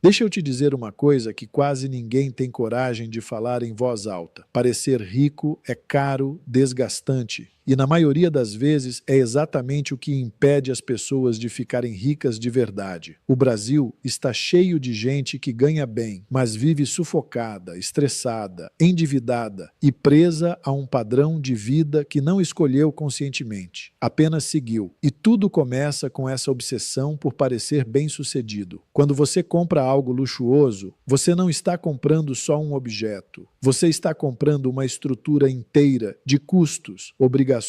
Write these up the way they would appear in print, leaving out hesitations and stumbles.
Deixa eu te dizer uma coisa que quase ninguém tem coragem de falar em voz alta. Parecer rico é caro, desgastante. E na maioria das vezes é exatamente o que impede as pessoas de ficarem ricas de verdade. O Brasil está cheio de gente que ganha bem, mas vive sufocada, estressada, endividada e presa a um padrão de vida que não escolheu conscientemente, apenas seguiu. E tudo começa com essa obsessão por parecer bem-sucedido. Quando você compra algo luxuoso, você não está comprando só um objeto. Você está comprando uma estrutura inteira de custos, obrigações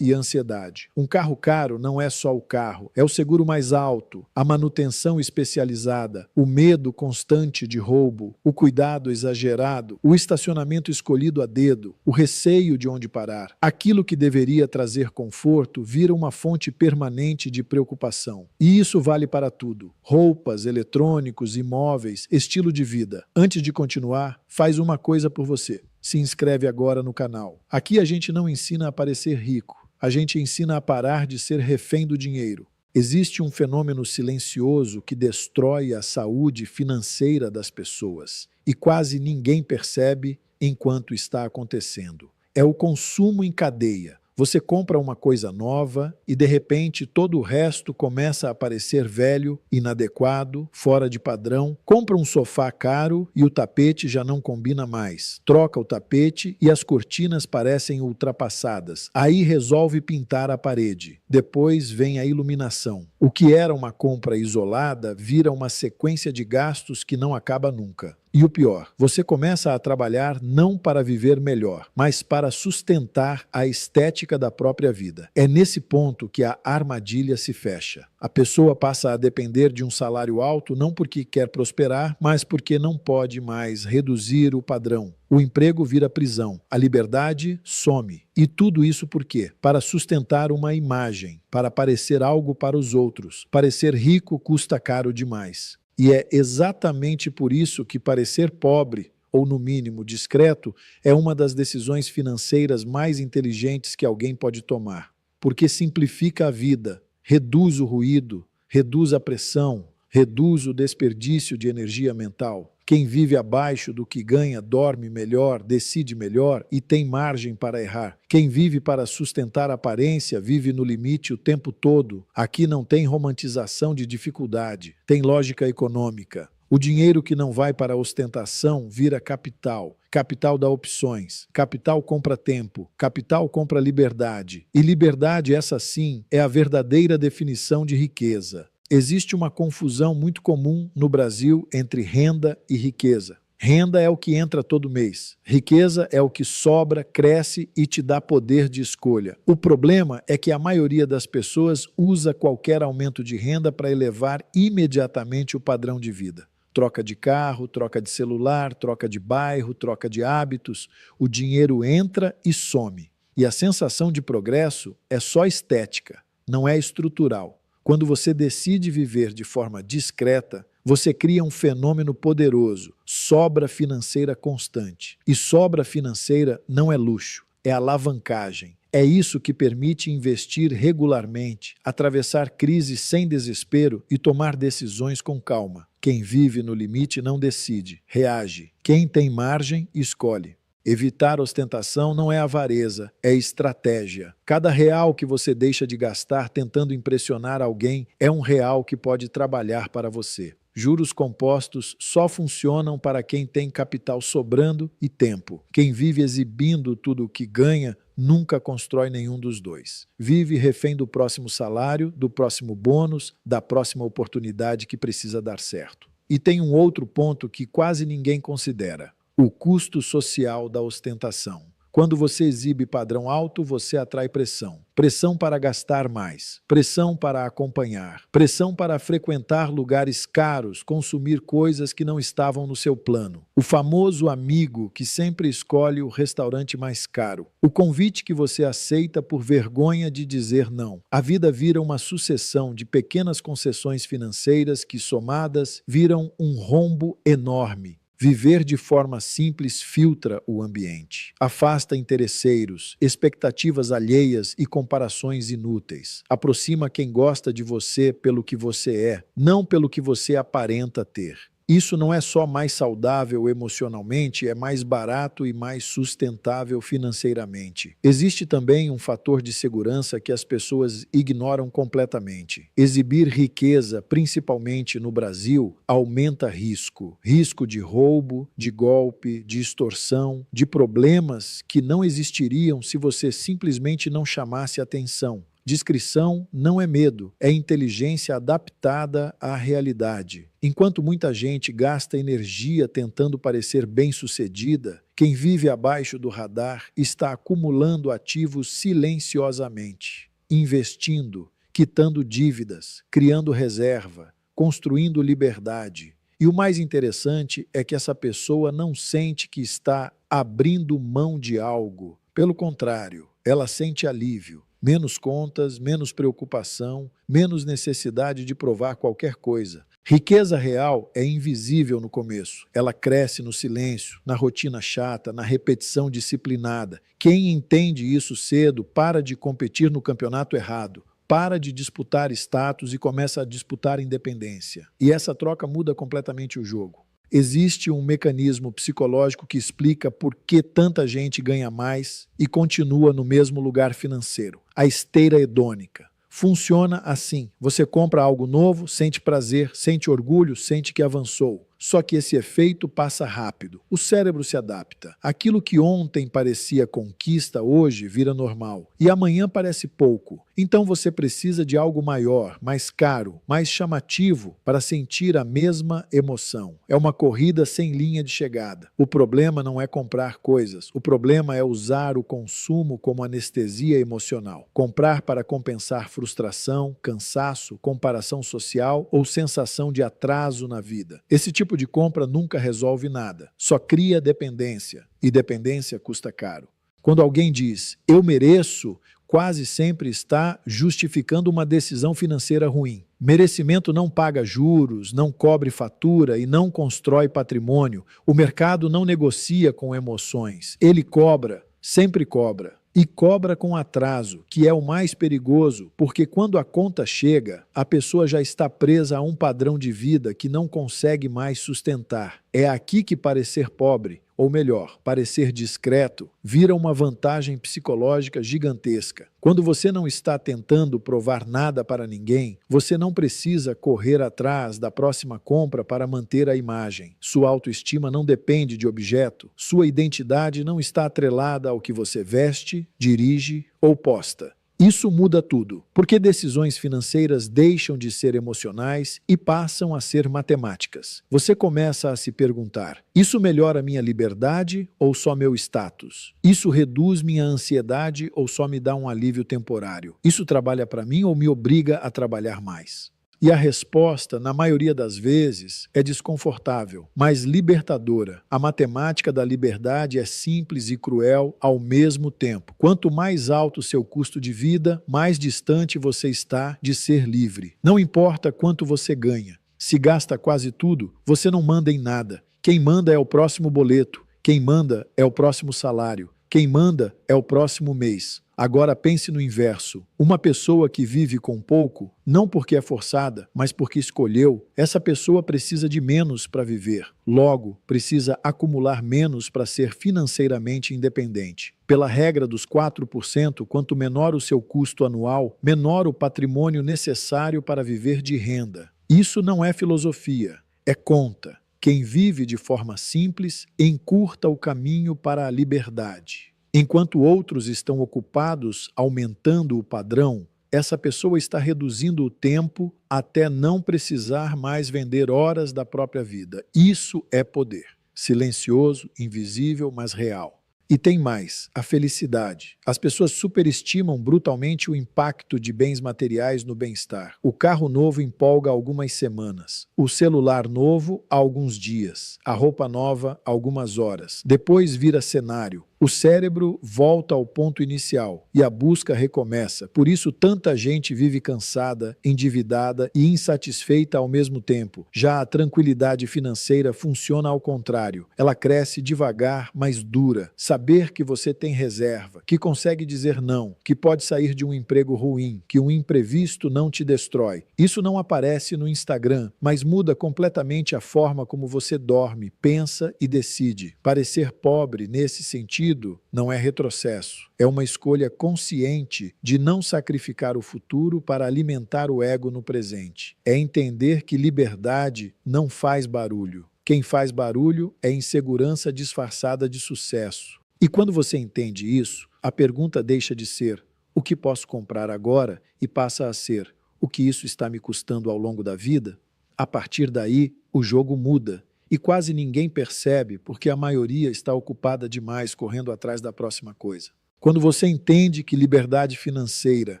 e ansiedade. Um carro caro não é só o carro, é o seguro mais alto, a manutenção especializada, o medo constante de roubo, o cuidado exagerado, o estacionamento escolhido a dedo, o receio de onde parar. Aquilo que deveria trazer conforto vira uma fonte permanente de preocupação. E isso vale para tudo: roupas, eletrônicos, imóveis, estilo de vida. Antes de continuar, faz uma coisa por você. Se inscreve agora no canal. Aqui a gente não ensina a parecer rico, a gente ensina a parar de ser refém do dinheiro. Existe um fenômeno silencioso que destrói a saúde financeira das pessoas e quase ninguém percebe enquanto está acontecendo. É o consumo em cadeia. Você compra uma coisa nova e, de repente, todo o resto começa a parecer velho, inadequado, fora de padrão. Compra um sofá caro e o tapete já não combina mais. Troca o tapete e as cortinas parecem ultrapassadas. Aí resolve pintar a parede. Depois vem a iluminação. O que era uma compra isolada vira uma sequência de gastos que não acaba nunca. E o pior, você começa a trabalhar não para viver melhor, mas para sustentar a estética da própria vida. É nesse ponto que a armadilha se fecha. A pessoa passa a depender de um salário alto não porque quer prosperar, mas porque não pode mais reduzir o padrão. O emprego vira prisão, a liberdade some. E tudo isso por quê? Para sustentar uma imagem, para parecer algo para os outros. Parecer rico custa caro demais. E é exatamente por isso que parecer pobre, ou no mínimo discreto, é uma das decisões financeiras mais inteligentes que alguém pode tomar. Porque simplifica a vida, reduz o ruído, reduz a pressão, reduz o desperdício de energia mental. Quem vive abaixo do que ganha dorme melhor, decide melhor e tem margem para errar. Quem vive para sustentar a aparência vive no limite o tempo todo. Aqui não tem romantização de dificuldade, tem lógica econômica. O dinheiro que não vai para a ostentação vira capital. Capital dá opções. Capital compra tempo. Capital compra liberdade. E liberdade, essa sim, é a verdadeira definição de riqueza. Existe uma confusão muito comum no Brasil entre renda e riqueza. Renda é o que entra todo mês. Riqueza é o que sobra, cresce e te dá poder de escolha. O problema é que a maioria das pessoas usa qualquer aumento de renda para elevar imediatamente o padrão de vida. Troca de carro, troca de celular, troca de bairro, troca de hábitos. O dinheiro entra e some. E a sensação de progresso é só estética, não é estrutural. Quando você decide viver de forma discreta, você cria um fenômeno poderoso, sobra financeira constante. E sobra financeira não é luxo, é alavancagem. É isso que permite investir regularmente, atravessar crises sem desespero e tomar decisões com calma. Quem vive no limite não decide, reage. Quem tem margem, escolhe. Evitar ostentação não é avareza, é estratégia. Cada real que você deixa de gastar tentando impressionar alguém é um real que pode trabalhar para você. Juros compostos só funcionam para quem tem capital sobrando e tempo. Quem vive exibindo tudo o que ganha nunca constrói nenhum dos dois. Vive refém do próximo salário, do próximo bônus, da próxima oportunidade que precisa dar certo. E tem um outro ponto que quase ninguém considera: o custo social da ostentação. Quando você exibe padrão alto, você atrai pressão. Pressão para gastar mais, pressão para acompanhar, pressão para frequentar lugares caros, consumir coisas que não estavam no seu plano. O famoso amigo que sempre escolhe o restaurante mais caro. O convite que você aceita por vergonha de dizer não. A vida vira uma sucessão de pequenas concessões financeiras que, somadas, viram um rombo enorme. Viver de forma simples filtra o ambiente, afasta interesseiros, expectativas alheias e comparações inúteis. Aproxima quem gosta de você pelo que você é, não pelo que você aparenta ter. Isso não é só mais saudável emocionalmente, é mais barato e mais sustentável financeiramente. Existe também um fator de segurança que as pessoas ignoram completamente. Exibir riqueza, principalmente no Brasil, aumenta risco. Risco de roubo, de golpe, de extorsão, de problemas que não existiriam se você simplesmente não chamasse atenção. Discrição não é medo, é inteligência adaptada à realidade. Enquanto muita gente gasta energia tentando parecer bem-sucedida, quem vive abaixo do radar está acumulando ativos silenciosamente, investindo, quitando dívidas, criando reserva, construindo liberdade. E o mais interessante é que essa pessoa não sente que está abrindo mão de algo. Pelo contrário, ela sente alívio. Menos contas, menos preocupação, menos necessidade de provar qualquer coisa. Riqueza real é invisível no começo. Ela cresce no silêncio, na rotina chata, na repetição disciplinada. Quem entende isso cedo para de competir no campeonato errado. Para de disputar status e começa a disputar independência. E essa troca muda completamente o jogo. Existe um mecanismo psicológico que explica por que tanta gente ganha mais e continua no mesmo lugar financeiro. A esteira hedônica. Funciona assim. Você compra algo novo, sente prazer, sente orgulho, sente que avançou. Só que esse efeito passa rápido. O cérebro se adapta. Aquilo que ontem parecia conquista, hoje vira normal. E amanhã parece pouco. Então você precisa de algo maior, mais caro, mais chamativo para sentir a mesma emoção. É uma corrida sem linha de chegada. O problema não é comprar coisas. O problema é usar o consumo como anestesia emocional. Comprar para compensar frustração, cansaço, comparação social ou sensação de atraso na vida. Esse tipo de compra nunca resolve nada, só cria dependência, e dependência custa caro. Quando alguém diz, eu mereço, quase sempre está justificando uma decisão financeira ruim. Merecimento não paga juros, não cobre fatura e não constrói patrimônio. O mercado não negocia com emoções. Ele cobra, sempre cobra. E cobra com atraso, que é o mais perigoso, porque quando a conta chega, a pessoa já está presa a um padrão de vida que não consegue mais sustentar. É aqui que parecer pobre, ou melhor, parecer discreto, vira uma vantagem psicológica gigantesca. Quando você não está tentando provar nada para ninguém, você não precisa correr atrás da próxima compra para manter a imagem. Sua autoestima não depende de objeto, sua identidade não está atrelada ao que você veste, dirige ou posta. Isso muda tudo, porque decisões financeiras deixam de ser emocionais e passam a ser matemáticas. Você começa a se perguntar, isso melhora minha liberdade ou só meu status? Isso reduz minha ansiedade ou só me dá um alívio temporário? Isso trabalha para mim ou me obriga a trabalhar mais? E a resposta, na maioria das vezes, é desconfortável, mas libertadora. A matemática da liberdade é simples e cruel ao mesmo tempo. Quanto mais alto seu custo de vida, mais distante você está de ser livre. Não importa quanto você ganha. Se gasta quase tudo, você não manda em nada. Quem manda é o próximo boleto. Quem manda é o próximo salário. Quem manda é o próximo mês. Agora pense no inverso. Uma pessoa que vive com pouco, não porque é forçada, mas porque escolheu, essa pessoa precisa de menos para viver. Logo, precisa acumular menos para ser financeiramente independente. Pela regra dos 4%, quanto menor o seu custo anual, menor o patrimônio necessário para viver de renda. Isso não é filosofia, é conta. Quem vive de forma simples, encurta o caminho para a liberdade. Enquanto outros estão ocupados aumentando o padrão, essa pessoa está reduzindo o tempo até não precisar mais vender horas da própria vida. Isso é poder. Silencioso, invisível, mas real. E tem mais, a felicidade. As pessoas superestimam brutalmente o impacto de bens materiais no bem-estar. O carro novo empolga algumas semanas, o celular novo há alguns dias, a roupa nova algumas horas. Depois vira cenário. O cérebro volta ao ponto inicial e a busca recomeça. Por isso, tanta gente vive cansada, endividada e insatisfeita ao mesmo tempo. Já a tranquilidade financeira funciona ao contrário. Ela cresce devagar, mas dura. Saber que você tem reserva, que consegue dizer não, que pode sair de um emprego ruim, que um imprevisto não te destrói. Isso não aparece no Instagram, mas muda completamente a forma como você dorme, pensa e decide. Parecer pobre nesse sentido não é retrocesso, é uma escolha consciente de não sacrificar o futuro para alimentar o ego no presente. É entender que liberdade não faz barulho. Quem faz barulho é insegurança disfarçada de sucesso. E quando você entende isso, a pergunta deixa de ser o que posso comprar agora e passa a ser o que isso está me custando ao longo da vida? A partir daí, o jogo muda. E quase ninguém percebe porque a maioria está ocupada demais correndo atrás da próxima coisa. Quando você entende que liberdade financeira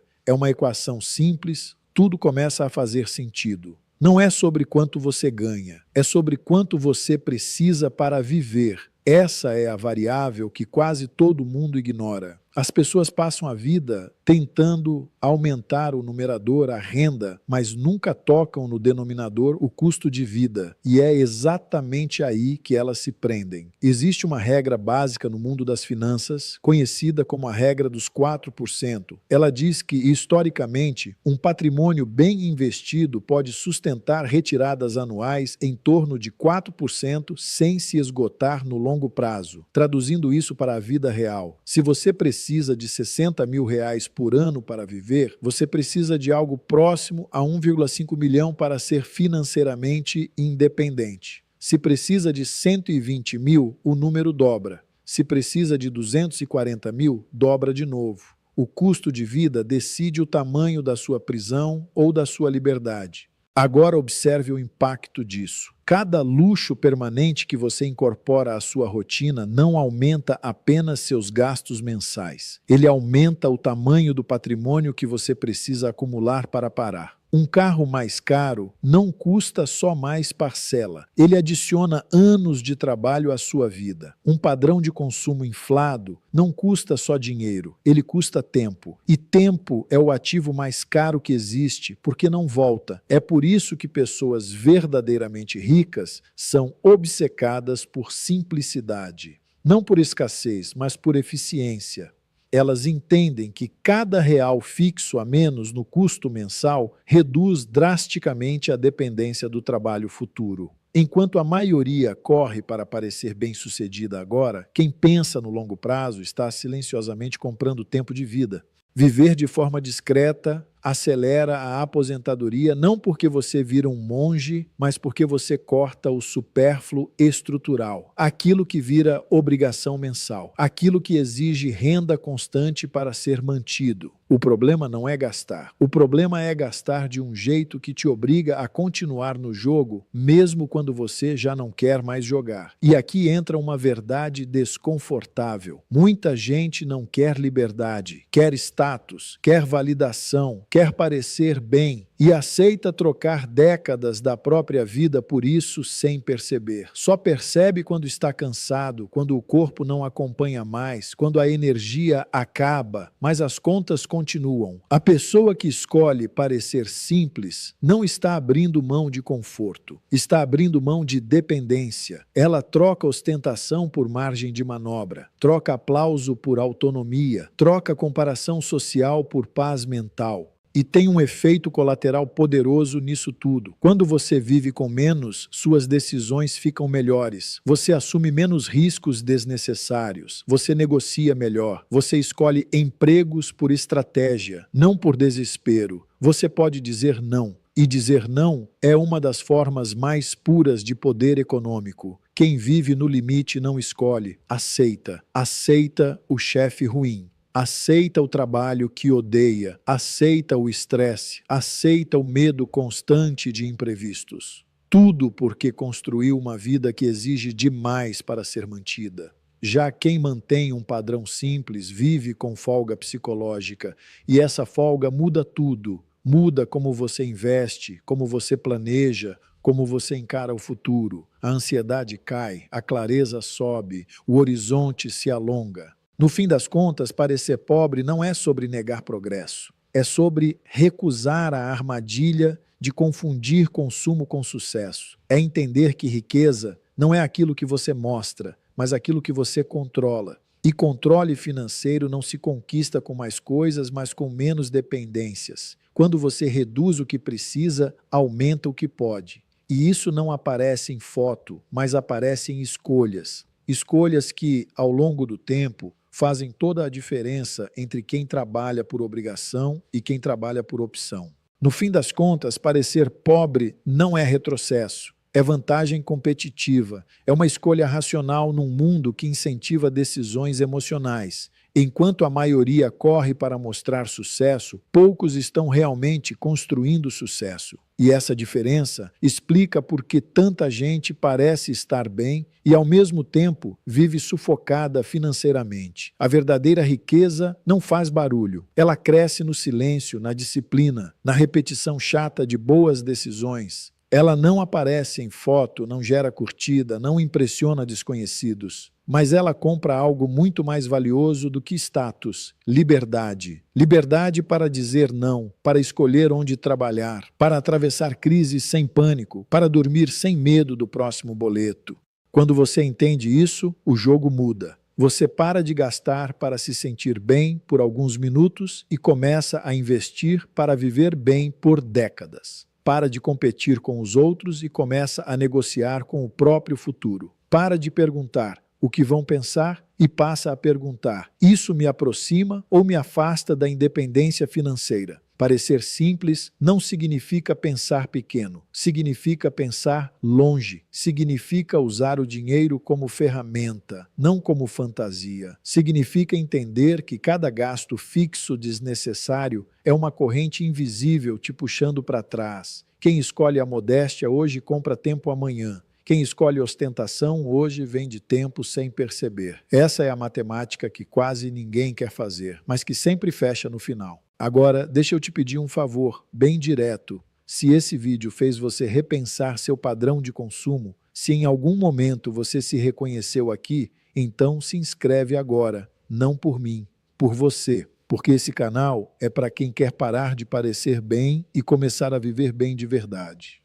é uma equação simples, tudo começa a fazer sentido. Não é sobre quanto você ganha, é sobre quanto você precisa para viver. Essa é a variável que quase todo mundo ignora. As pessoas passam a vida tentando aumentar o numerador, a renda, mas nunca tocam no denominador, o custo de vida. E é exatamente aí que elas se prendem. Existe uma regra básica no mundo das finanças, conhecida como a regra dos 4%. Ela diz que, historicamente, um patrimônio bem investido pode sustentar retiradas anuais em torno de 4% sem se esgotar no longo prazo. Traduzindo isso para a vida real, se você precisa de R$60 mil por ano para viver, você precisa de algo próximo a 1,5 milhão para ser financeiramente independente. Se precisa de 120 mil, o número dobra. Se precisa de 240 mil, dobra de novo. O custo de vida decide o tamanho da sua prisão ou da sua liberdade. Agora observe o impacto disso. Cada luxo permanente que você incorpora à sua rotina não aumenta apenas seus gastos mensais. Ele aumenta o tamanho do patrimônio que você precisa acumular para parar. Um carro mais caro não custa só mais parcela. Ele adiciona anos de trabalho à sua vida. Um padrão de consumo inflado não custa só dinheiro, ele custa tempo. E tempo é o ativo mais caro que existe, porque não volta. É por isso que pessoas verdadeiramente ricas são obcecadas por simplicidade. Não por escassez, mas por eficiência. Elas entendem que cada real fixo a menos no custo mensal reduz drasticamente a dependência do trabalho futuro. Enquanto a maioria corre para parecer bem-sucedida agora, quem pensa no longo prazo está silenciosamente comprando tempo de vida. Viver de forma discreta acelera a aposentadoria não porque você vira um monge, mas porque você corta o supérfluo estrutural, aquilo que vira obrigação mensal, aquilo que exige renda constante para ser mantido. O problema não é gastar. O problema é gastar de um jeito que te obriga a continuar no jogo, mesmo quando você já não quer mais jogar. E aqui entra uma verdade desconfortável. Muita gente não quer liberdade, quer status, quer validação, quer parecer bem e aceita trocar décadas da própria vida por isso sem perceber. Só percebe quando está cansado, quando o corpo não acompanha mais, quando a energia acaba, mas as contas continuam. A pessoa que escolhe parecer simples não está abrindo mão de conforto, está abrindo mão de dependência. Ela troca ostentação por margem de manobra, troca aplauso por autonomia, troca comparação social por paz mental. E tem um efeito colateral poderoso nisso tudo. Quando você vive com menos, suas decisões ficam melhores. Você assume menos riscos desnecessários. Você negocia melhor. Você escolhe empregos por estratégia, não por desespero. Você pode dizer não. E dizer não é uma das formas mais puras de poder econômico. Quem vive no limite não escolhe, aceita. Aceita o chefe ruim. Aceita o trabalho que odeia, aceita o estresse, aceita o medo constante de imprevistos. Tudo porque construiu uma vida que exige demais para ser mantida. Já quem mantém um padrão simples vive com folga psicológica, e essa folga muda tudo. Muda como você investe, como você planeja, como você encara o futuro. A ansiedade cai, a clareza sobe, o horizonte se alonga. No fim das contas, parecer pobre não é sobre negar progresso. É sobre recusar a armadilha de confundir consumo com sucesso. É entender que riqueza não é aquilo que você mostra, mas aquilo que você controla. E controle financeiro não se conquista com mais coisas, mas com menos dependências. Quando você reduz o que precisa, aumenta o que pode. E isso não aparece em foto, mas aparece em escolhas. Escolhas que, ao longo do tempo, fazem toda a diferença entre quem trabalha por obrigação e quem trabalha por opção. No fim das contas, parecer pobre não é retrocesso. É vantagem competitiva, é uma escolha racional num mundo que incentiva decisões emocionais. Enquanto a maioria corre para mostrar sucesso, poucos estão realmente construindo sucesso. E essa diferença explica por que tanta gente parece estar bem e, ao mesmo tempo, vive sufocada financeiramente. A verdadeira riqueza não faz barulho. Ela cresce no silêncio, na disciplina, na repetição chata de boas decisões. Ela não aparece em foto, não gera curtida, não impressiona desconhecidos. Mas ela compra algo muito mais valioso do que status: liberdade. Liberdade para dizer não, para escolher onde trabalhar, para atravessar crises sem pânico, para dormir sem medo do próximo boleto. Quando você entende isso, o jogo muda. Você para de gastar para se sentir bem por alguns minutos e começa a investir para viver bem por décadas. Para de competir com os outros e começa a negociar com o próprio futuro. Para de perguntar o que vão pensar e passa a perguntar: isso me aproxima ou me afasta da independência financeira? Parecer simples não significa pensar pequeno, significa pensar longe, significa usar o dinheiro como ferramenta, não como fantasia. Significa entender que cada gasto fixo desnecessário é uma corrente invisível te puxando para trás. Quem escolhe a modéstia hoje compra tempo amanhã. Quem escolhe ostentação hoje vende tempo sem perceber. Essa é a matemática que quase ninguém quer fazer, mas que sempre fecha no final. Agora, deixa eu te pedir um favor, bem direto. Se esse vídeo fez você repensar seu padrão de consumo, se em algum momento você se reconheceu aqui, então se inscreve agora. Não por mim, por você. Porque esse canal é para quem quer parar de parecer bem e começar a viver bem de verdade.